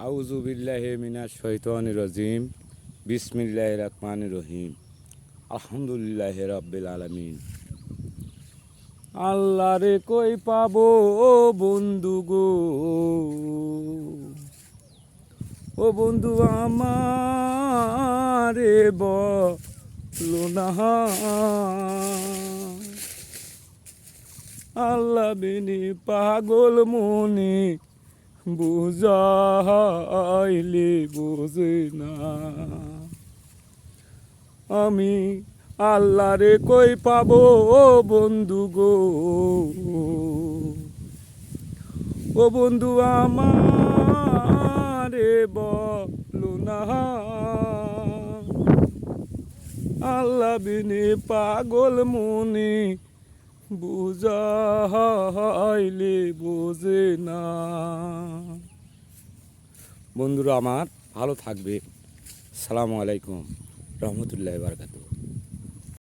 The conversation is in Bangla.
আউযু বিল্লাহি মিনাশ শাইতানির রাজিম। বিসমিল্লাহির রহমানির রহিম। আলহামদুলিল্লাহি রাব্বিল আলামিন। আল্লাহরে কই পাবো ও বন্ধু গো, ও বন্ধু আমারে বলো না। আল্লাহ বিনি পাগল মনে বুঝাইলে বোঝে না। আমি আল্লাহরে কই পাবো ও বন্ধু গো, ও বন্ধু আমারে বলো না। আল্লাহ বিনে পাগল মনে বুঝাইলে বোঝে না। বন্ধুরা আমার ভালো থাকবে। আসসালামু আলাইকুম রহমতুল্লাহি ওয়া বারাকাতুহু।